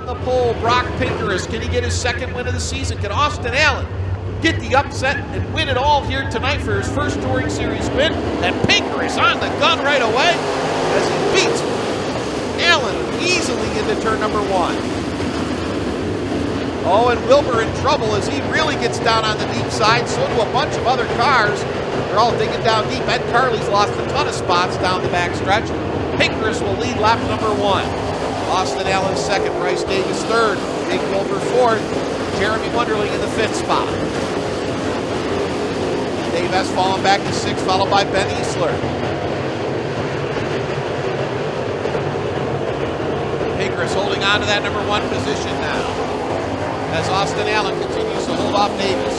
on the pole, Brock Pinkerus. Can he get his second win of the season? Can Austin Allen get the upset and win it all here tonight for his first Touring Series win? And Pinkerus on the gun right away as he beats Allen easily into turn number 1. Oh, and Wilbur in trouble as he really gets down on the deep side. So do a bunch of other cars. They're all digging down deep. Ed Carley's lost a ton of spots down the backstretch. Pinkerus will lead lap number 1. Austin Allen second, Bryce Davis third, Jake Wilbur fourth, Jeremy Wunderling in the 5th spot. Dave S. falling back to 6th, followed by Ben Easler. Pinkerus holding on to that number 1 position now, as Austin Allen continues to hold off Davis.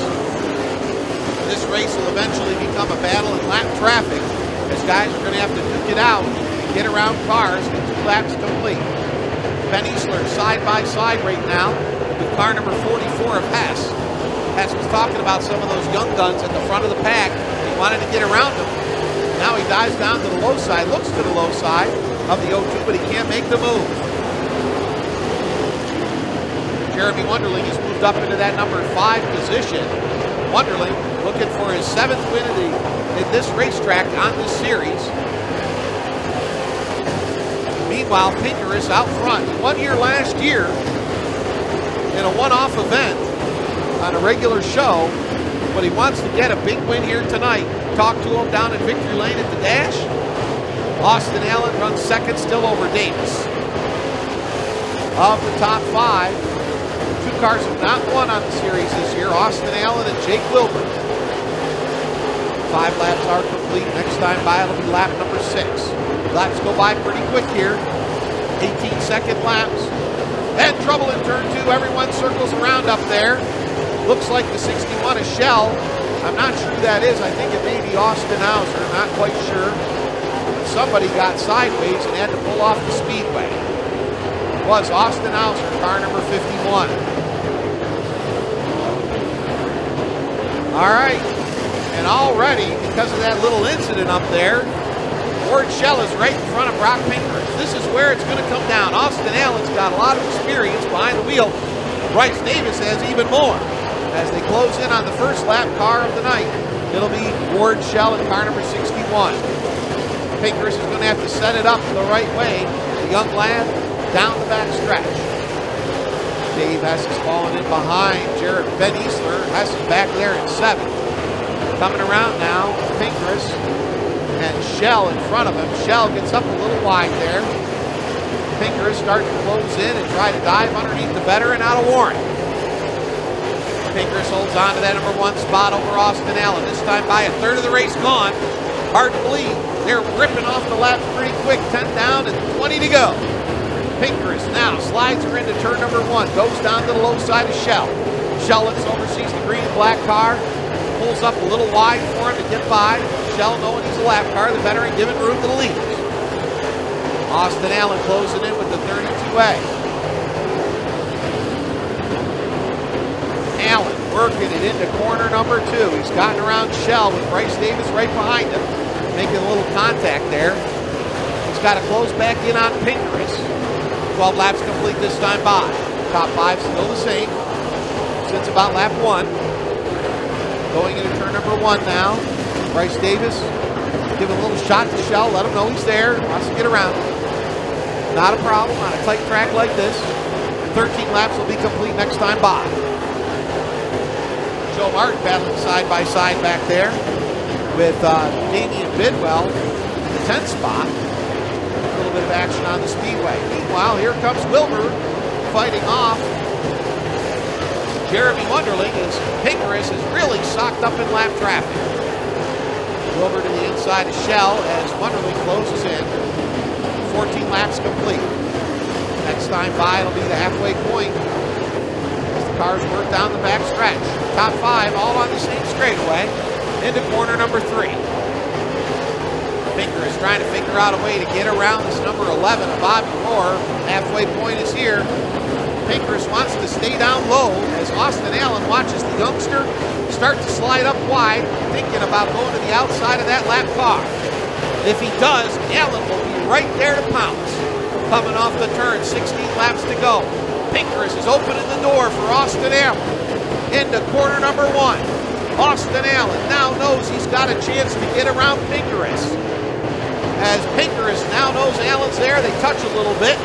This race will eventually become a battle in lap traffic, as guys are going to have to duke it out and get around cars with 2 laps complete. Ben Easler side by side right now with car number 44 of Hess. Hess was talking about some of those young guns at the front of the pack. He wanted to get around them. Now he dives down to the low side, looks to the low side of the O2, but he can't make the move. Jeremy Wunderling has moved up into that number 5 position. Wunderling looking for his 7th win in this racetrack on this series. Meanwhile, Pinkerus out front. He won here last year in a one-off event on a regular show, but he wants to get a big win here tonight. Talk to him down in Victory Lane at the dash. Austin Allen runs second, still over Davis. Of the top 5, 2 cars have not won on the series this year, Austin Allen and Jake Wilbur. 5 laps are complete. Next time by, it'll be lap number 6. Laps go by pretty quick here. 18-second laps. And trouble in turn 2. Everyone circles around up there. Looks like the 61 is Shell. I'm not sure who that is. I think it may be Austin Hauser. Not quite sure. But somebody got sideways and had to pull off the speedway. It was Austin Hauser, car number 51. All right. And already, because of that little incident up there, Ward Shell is right in front of Brock Pinkerus. This is where it's going to come down. Austin Allen's got a lot of experience behind the wheel. Bryce Davis has even more. As they close in on the first lap car of the night, it'll be Ward Shell in car number 61. Pinkerus is going to have to set it up the right way. The young lad down the back stretch. Dave Hess is falling in behind Ben Easler. Hess is back there in 7th. Coming around now, Pinkerus and Shell in front of him. Shell gets up a little wide there. Pinkerus starting to close in and try to dive underneath the veteran out of Warren. Pinkerus holds on to that number 1 spot over Austin Allen. This time by a third of the race gone. Hard to believe. They're ripping off the laps pretty quick. 10 down and 20 to go. Pinkerus now slides her into turn number 1. Goes down to the low side of Shell. Shell looks over, sees the green and black car. Pulls up a little wide for him to get by. Shell, knowing he's a lap car, the veteran giving room to the leaders. Austin Allen closing in with the 32A. Allen working it into corner number 2. He's gotten around Shell with Bryce Davis right behind him, making a little contact there. He's got to close back in on Pinkerus. 12 laps complete this time by. Top 5 still the same since about lap 1. Going into turn number 1 now. Bryce Davis giving a little shot to Shell. Let him know he's there. Wants to get around. Not a problem on a tight track like this. 13 laps will be complete next time by. Joe Martin battling side by side back there with Damian Bidwell in the 10th spot. A little bit of action on the speedway. Meanwhile, here comes Wilbur fighting off Jeremy Wunderling as Pinkerus is really socked up in lap traffic. Wilbur to the inside of Shell as Wunderling closes in. 14 laps complete. Next time by, it'll be the halfway point as the cars work down the back stretch. Top 5 all on the same straightaway into corner number 3. Pinkerus trying to figure out a way to get around this number 11 of Bobby Rohr. Halfway point is here. Pinkerus wants to stay down low as Austin Allen watches the youngster start to slide up wide, thinking about going to the outside of that lap car. If he does, Allen will be right there to pounce. Coming off the turn, 16 laps to go. Pinkerus is opening the door for Austin Allen into corner number 1. Austin Allen now knows he's got a chance to get around Pinkerus. As Pinkerus now knows Allen's there, they touch a little bit,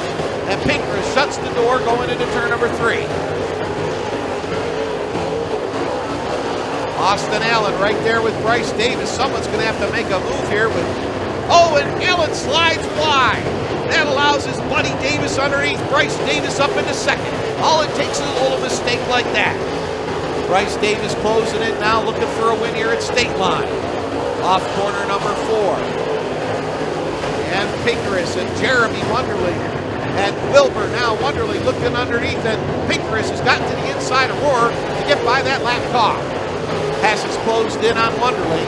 and Pinkerus shuts the door going into turn number 3. Austin Allen right there with Bryce Davis. Someone's going to have to make a move here with... Oh, and Allen slides wide. That allows his buddy Davis underneath. Bryce Davis up into second. All it takes is a little mistake like that. Bryce Davis closing it now, looking for a win here at Stateline. Off corner number 4. And Pinkerus and Jeremy Wonderly. And Wilbur now Wonderly looking underneath, and Pinkerus has gotten to the inside of Rohr to get by that lap car. Passes closed in on Wonderly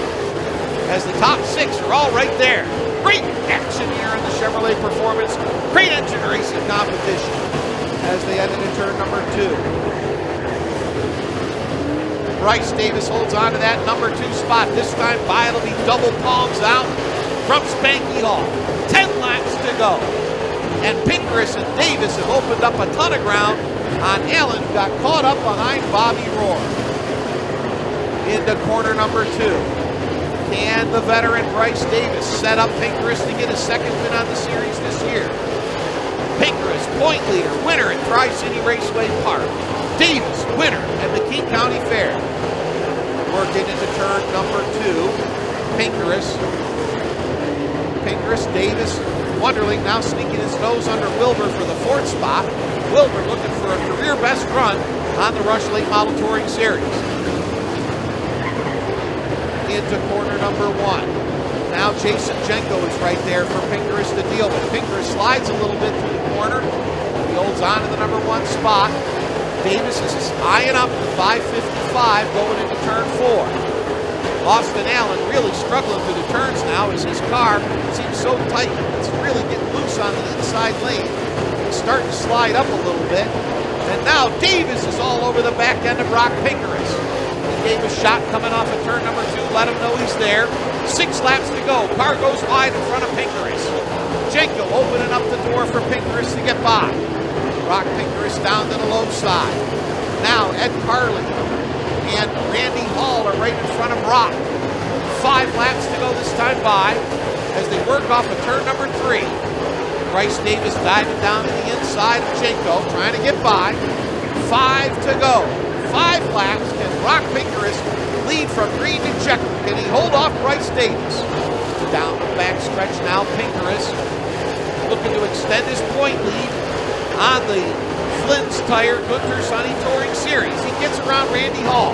as the top 6 are all right there. Great action here in the Chevrolet Performance Great Engine Racing Competition as they head into turn number 2. Bryce Davis holds on to that number 2 spot. This time by it'll be double palms out from Spanky Hall. 10 laps to go. And Pinkerus and Davis have opened up a ton of ground on Allen, who got caught up behind Bobby Rohr. Into corner number 2. Can the veteran Bryce Davis set up Pinkerus to get a second win on the series this year? Pinkerus, point leader, winner at Tri-City Raceway Park. Davis, winner at McKean County Fair. Working into turn number 2. Pinkerus, Davis, Wonderly now sneaking his nose under Wilbur for the 4th spot. Wilbur looking for a career best run on the Rush Late Model Touring Series. Into corner number 1. Now Jason Jenko is right there for Pinkerus to deal with. Pinkerus slides a little bit through the corner. He holds on to the number 1 spot. Davis is eyeing up the 555 going into turn 4. Austin Allen really struggling through the turns now as his car seems so tight. It's really getting loose on the inside lane. He's starting to slide up a little bit. And now Davis is all over the back end of Brock Pinkerus. He gave a shot coming off of turn number 2, let him know he's there. 6 laps to go. Car goes wide in front of Pinkerus. Jenko opening up the door for Pinkerus to get by. Brock Pinkerus down to the low side. Now Ed Carlin and Randy Hall are right in front of Brock. 5 laps to go this time by as they work off of turn number 3. Bryce Davis diving down to the inside of Jenko, trying to get by. 5 to go. 5 laps. Can Brock Pinkerus lead from green to checkered? Can he hold off Bryce Davis? Down the back stretch now, Pinkerus looking to extend his point lead on the Flynn's Tire Gunther Sonny Touring Series. He gets around Randy Hall.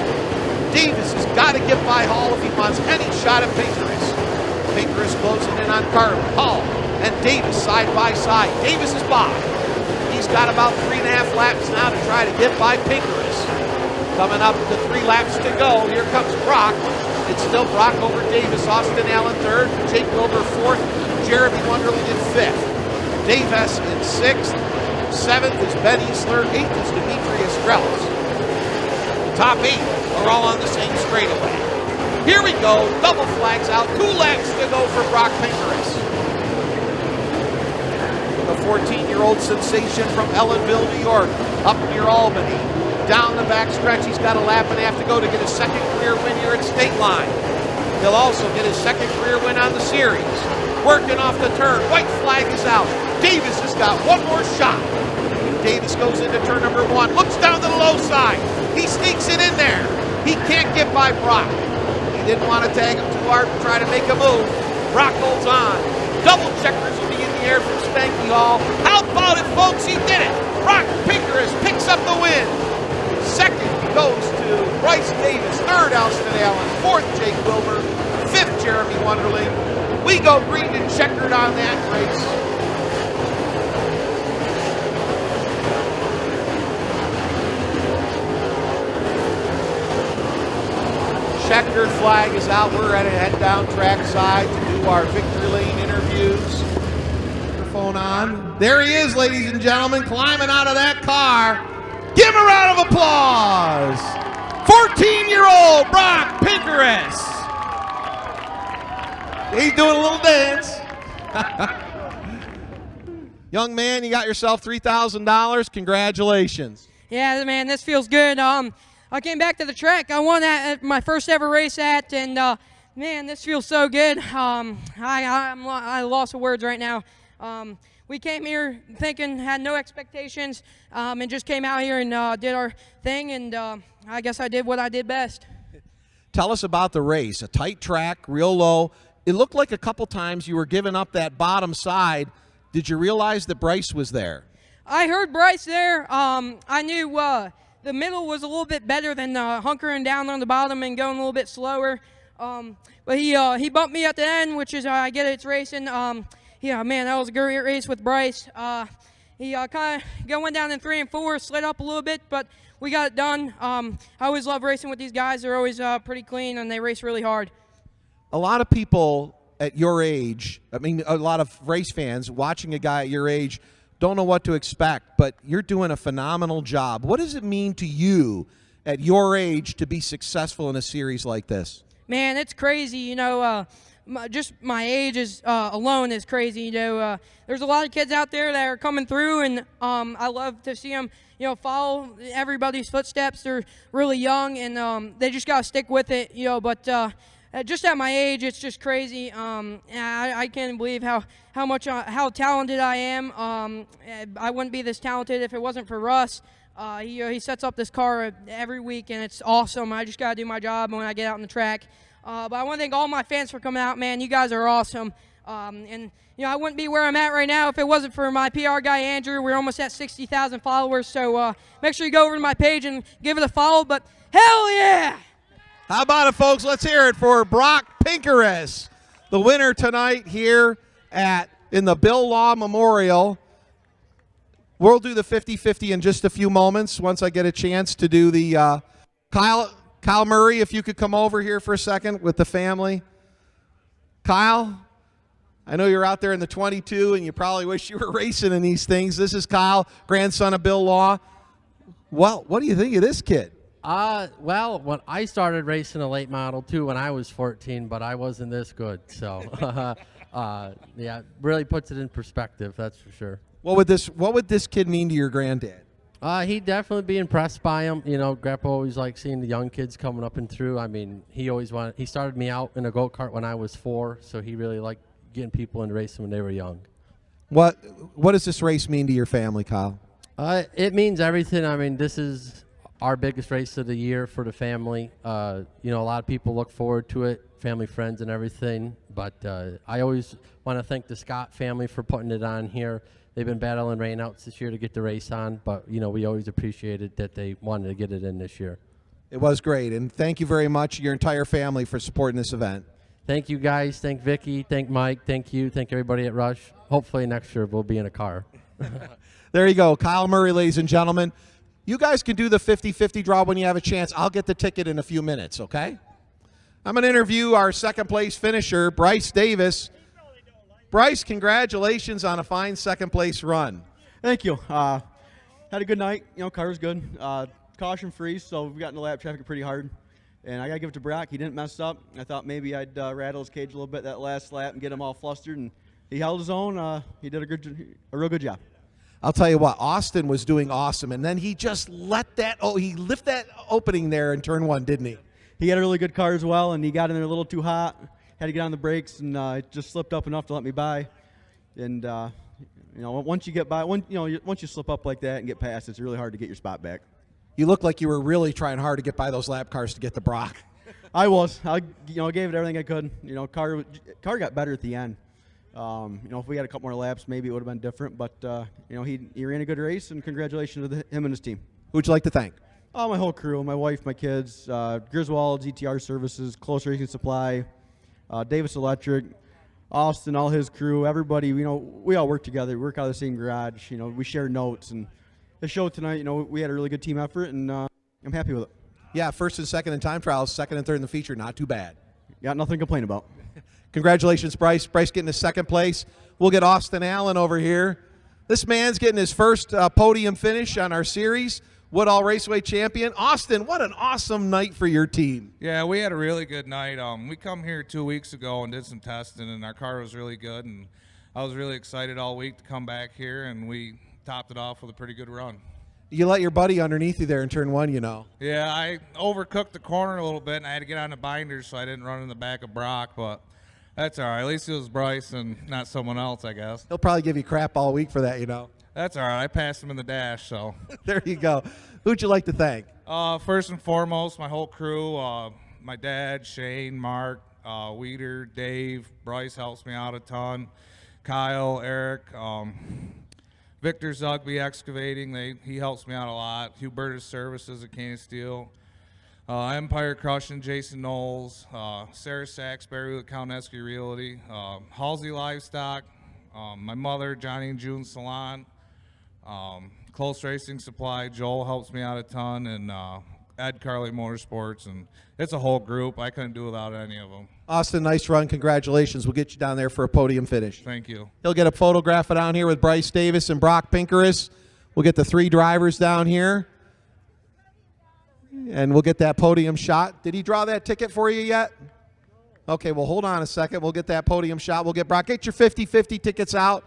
Davis has got to get by Hall if he wants any shot at Pinkerus. Pinkerus closing in on Carlin. Hall and Davis side by side. Davis is by. He's got about 3.5 laps now to try to get by Pinkerus. Coming up to 3 laps to go. Here comes Brock. It's still Brock over Davis. Austin Allen 3rd. Jake Wilbur 4th. Jeremy Wonderly in 5th. Davis in 6th. 7th is Ben Easler. 8th is Demetrius Strellis. The top 8 are all on the same straightaway. Here we go. Double flags out. 2 laps to go for Brock Pinkerus. The 14-year-old sensation from Ellenville, New York, up near Albany. Down the back stretch, he's got a lap and a half to go to get his 2nd career win here at Stateline. He'll also get his 2nd career win on the series. Working off the turn. White flag is out. Davis has got one more shot. Davis goes into turn number 1. Looks down to the low side. He sneaks it in there. He can't get by Brock. He didn't want to tag him too hard to try to make a move. Brock holds on. Double checkers will be in the air from Spanky Hall. How about it, folks? He did it. Brock Pinkerus picks up the win. 2nd goes to Bryce Davis. 3rd, Austin Allen. 4th, Jake Wilbur. 5th, Jeremy Wonderly. We go green and checkered on that race. Checkered flag is out. We're ready to head down trackside to do our victory lane interviews. Microphone on. There he is, ladies and gentlemen, climbing out of that car. Give him a round of applause. 14-year-old Brock Pinkerus. He's doing a little dance. Young man, you got yourself $3,000. Congratulations. Yeah, man, this feels good. I came back to the track. I won at my first ever race and man, this feels so good. I lost for words right now. We came here thinking, had no expectations, and just came out here and did our thing, and I guess I did what I did best. Tell us about the race. A tight track, real low. It looked like a couple times you were giving up that bottom side. Did you realize that Bryce was there? I heard Bryce there. I knew the middle was a little bit better than hunkering down on the bottom and going a little bit slower. But he bumped me at the end, which is I get it, it's racing. Yeah, man, that was a great race with Bryce. He kind of went down in 3 and 4, slid up a little bit, but we got it done. I always love racing with these guys. They're always pretty clean, and they race really hard. A lot of people at your age, I mean, a lot of race fans watching a guy at your age don't know what to expect, but you're doing a phenomenal job. What does it mean to you at your age to be successful in a series like this? Man, it's crazy. You know, just my age is alone is crazy. You know, there's a lot of kids out there that are coming through, and I love to see them, you know, follow everybody's footsteps. They're really young, and they just got to stick with it, you know, but just at my age, it's just crazy. I can't believe how talented I am. I wouldn't be this talented if it wasn't for Russ. He sets up this car every week, and it's awesome. I just got to do my job when I get out on the track. But I want to thank all my fans for coming out, man. You guys are awesome. And, you know, I wouldn't be where I'm at right now if it wasn't for my PR guy, Andrew. We're almost at 60,000 followers, so make sure you go over to my page and give it a follow. But hell yeah! How about it, folks? Let's hear it for Brock Pinkerez, the winner tonight here in the Bill Law Memorial. We'll do the 50-50 in just a few moments once I get a chance to do the Kyle Murray, if you could come over here for a second with the family. Kyle, I know you're out there in the 22, and you probably wish you were racing in these things. This is Kyle, grandson of Bill Law. Well, what do you think of this kid? Well, when I started racing a late model too when I was 14, but I wasn't this good. So, yeah, really puts it in perspective. That's for sure. What would this kid mean to your granddad? He'd definitely be impressed by him. You know, Grandpa always liked seeing the young kids coming up and through. I mean, he started me out in a go-kart when I was 4, so he really liked getting people into racing when they were young. What does this race mean to your family, Kyle? It means everything. I mean, this is our biggest race of the year for the family. You know, a lot of people look forward to it, family, friends, and everything. But I always want to thank the Scott family for putting it on here. They've been battling rainouts this year to get the race on, but, you know, we always appreciated that they wanted to get it in this year. It was great, and thank you very much, your entire family, for supporting this event. Thank you, guys. Thank Vicky. Thank Mike. Thank you. Thank everybody at Rush. Hopefully next year we'll be in a car. There you go. Kyle Murray, ladies and gentlemen. You guys can do the 50-50 draw when you have a chance. I'll get the ticket in a few minutes, okay? I'm going to interview our second-place finisher, Bryce Davis. Bryce, congratulations on a fine second-place run. Thank you. Had a good night. You know, car was good. Caution free, so we got into lap traffic pretty hard. And I got to give it to Brock. He didn't mess up. I thought maybe I'd rattle his cage a little bit that last lap and get him all flustered. And he held his own. He did a real good job. I'll tell you what, Austin was doing awesome, and then he just lift that opening there in turn 1, didn't he? He had a really good car as well, and he got in there a little too hot. Had to get on the brakes, and it just slipped up enough to let me by. And you know, once you slip up like that and get past, it's really hard to get your spot back. You look like you were really trying hard to get by those lap cars to get to Brock. I was. I gave it everything I could. You know, car got better at the end. You know, if we had a couple more laps, maybe it would have been different. But you know, he ran a good race, and congratulations to him and his team. Who'd you like to thank? Oh, my whole crew, my wife, my kids, Griswold's ETR Services, Close Racing Supply, Davis Electric, Austin, all his crew, everybody. You know, we all work together. We work out of the same garage. You know, we share notes, and the show tonight, you know, we had a really good team effort, and I'm happy with it. Yeah, first and second in time trials, second and third in the feature, not too bad. Got nothing to complain about. Congratulations, Bryce. Bryce getting his second place. We'll get Austin Allen over here. This man's getting his first podium finish on our series. Woodall Raceway champion. Austin, what an awesome night for your team. Yeah, we had a really good night. We come here 2 weeks ago and did some testing, and our car was really good. And I was really excited all week to come back here, and we topped it off with a pretty good run. You let your buddy underneath you there in turn 1, you know. Yeah, I overcooked the corner a little bit, and I had to get on the binders so I didn't run in the back of Brock, but that's all right. At least it was Bryce and not someone else, I guess. He'll probably give you crap all week for that, you know. That's all right. I passed him in the dash, so. There you go. Who'd you like to thank? First and foremost, my whole crew, my dad, Shane, Mark, Weeder, Dave, Bryce helps me out a ton, Kyle, Eric, Victor Zugby Excavating, he helps me out a lot, Hubertus Services at Cane of Steel, Empire Crushing, Jason Knowles, Sarah Saxberry with Kauneski Realty, Halsey Livestock, my mother, Johnny and June Salon, Close Racing Supply, Joel helps me out a ton, and Ed Carly Motorsports, and it's a whole group. I couldn't do without any of them. Austin, nice run. Congratulations. We'll get you down there for a podium finish. Thank you. He'll get a photograph down here with Bryce Davis and Brock Pinkerus. We'll get the 3 drivers down here, and we'll get that podium shot. Did he draw that ticket for you yet? Okay, well, hold on a second. We'll get that podium shot. We'll get Brock. Get your 50-50 tickets out.